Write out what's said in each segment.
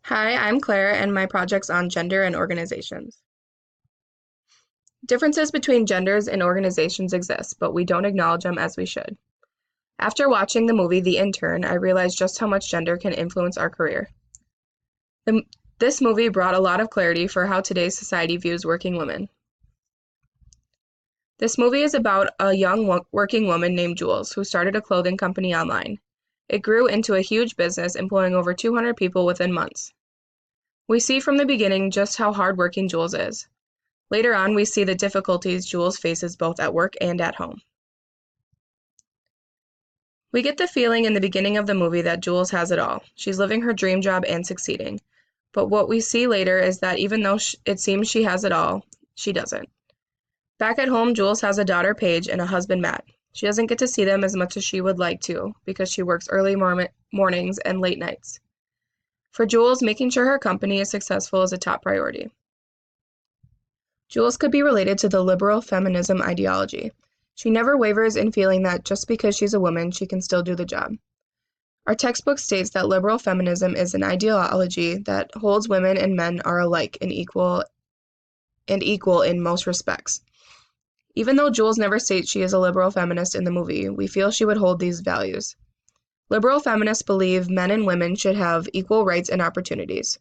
Hi, I'm Claire, and my project's on gender and organizations. Differences between genders and organizations exist, but we don't acknowledge them as we should. After watching the movie The Intern, I realized just how much gender can influence our career. The, this movie brought a lot of clarity for how today's society views working women. This movie is about a young working woman named Jules who started a clothing company online. It grew into a huge business, employing over 200 people within months. We see from the beginning just how hardworking Jules is. Later on, we see the difficulties Jules faces both at work and at home. We get the feeling in the beginning of the movie that Jules has it all. She's living her dream job and succeeding. But what we see later is that even though it seems she has it all, she doesn't. Back at home, Jules has a daughter, Paige, and a husband, Matt. She doesn't get to see them as much as she would like to because she works early mornings and late nights. For Jules, making sure her company is successful is a top priority. Jules could be related to the liberal feminism ideology. She never wavers in feeling that just because she's a woman, she can still do the job. Our textbook states that liberal feminism is an ideology that holds women and men are alike and equal in most respects. Even though Jules never states she is a liberal feminist in the movie, we feel she would hold these values. Liberal feminists believe men and women should have equal rights and opportunities.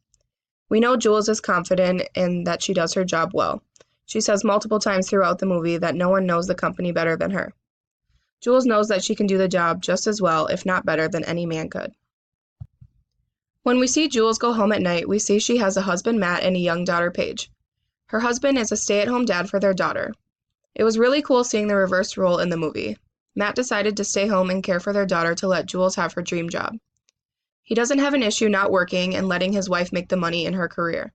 We know Jules is confident and that she does her job well. She says multiple times throughout the movie that no one knows the company better than her. Jules knows that she can do the job just as well, if not better, than any man could. When we see Jules go home at night, we see she has a husband, Matt, and a young daughter, Paige. Her husband is a stay-at-home dad for their daughter. It was really cool seeing the reversed role in the movie. Matt decided to stay home and care for their daughter to let Jules have her dream job. He doesn't have an issue not working and letting his wife make the money in her career.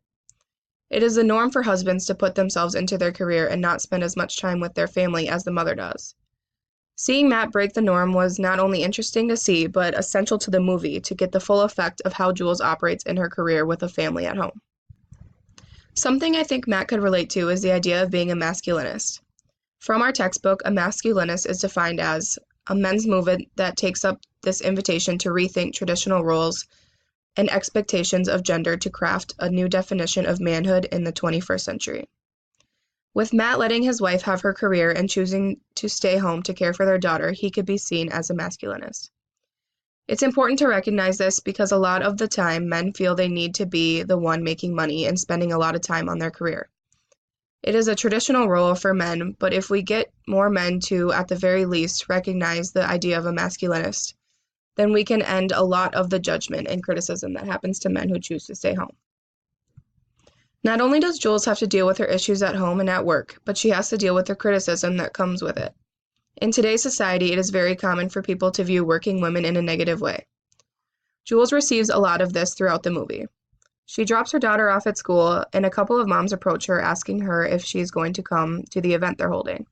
It is the norm for husbands to put themselves into their career and not spend as much time with their family as the mother does. Seeing Matt break the norm was not only interesting to see, but essential to the movie to get the full effect of how Jules operates in her career with a family at home. Something I think Matt could relate to is the idea of being a masculinist. From our textbook, a masculinist is defined as a men's movement that takes up this invitation to rethink traditional roles and expectations of gender to craft a new definition of manhood in the 21st century. With Matt letting his wife have her career and choosing to stay home to care for their daughter, he could be seen as a masculinist. It's important to recognize this because a lot of the time men feel they need to be the one making money and spending a lot of time on their career. It is a traditional role for men, but if we get more men to, at the very least, recognize the idea of a masculinist, then we can end a lot of the judgment and criticism that happens to men who choose to stay home. Not only does Jules have to deal with her issues at home and at work, but she has to deal with the criticism that comes with it. In today's society, it is very common for people to view working women in a negative way. Jules receives a lot of this throughout the movie. She drops her daughter off at school, and a couple of moms approach her asking her if she's going to come to the event they're holding.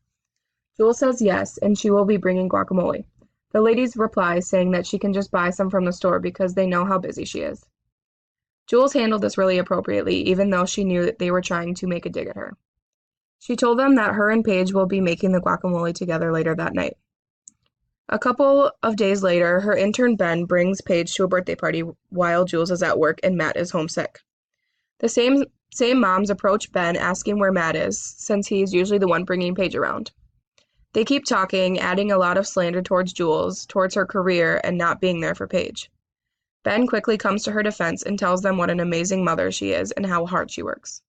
Jules says yes, and she will be bringing guacamole. The ladies reply saying that she can just buy some from the store because they know how busy she is. Jules handled this really appropriately, even though she knew that they were trying to make a dig at her. She told them that her and Paige will be making the guacamole together later that night. A couple of days later, her intern Ben brings Paige to a birthday party while Jules is at work and Matt is homesick. The same moms approach Ben asking where Matt is, since he's usually the one bringing Paige around. They keep talking, adding a lot of slander towards Jules, towards her career, and not being there for Paige. Ben quickly comes to her defense and tells them what an amazing mother she is and how hard she works.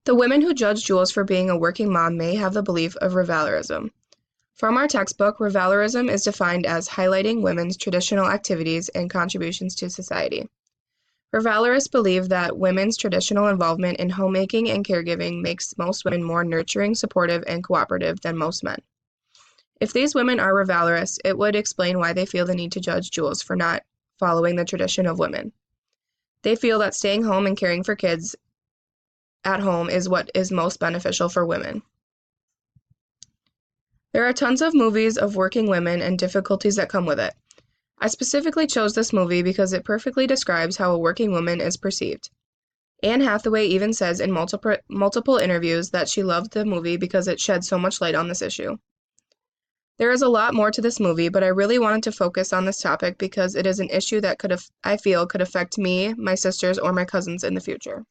The women who judge Jules for being a working mom may have the belief of revalorism. From our textbook, revalorism is defined as highlighting women's traditional activities and contributions to society. Revalorists believe that women's traditional involvement in homemaking and caregiving makes most women more nurturing, supportive, and cooperative than most men. If these women are revalorists, it would explain why they feel the need to judge Jules for not following the tradition of women. They feel that staying home and caring for kids at home is what is most beneficial for women. There are tons of movies of working women and difficulties that come with it. I specifically chose this movie because it perfectly describes how a working woman is perceived. Anne Hathaway even says in multiple interviews that she loved the movie because it shed so much light on this issue. There is a lot more to this movie, but I really wanted to focus on this topic because it is an issue that I feel could affect me, my sisters, or my cousins in the future.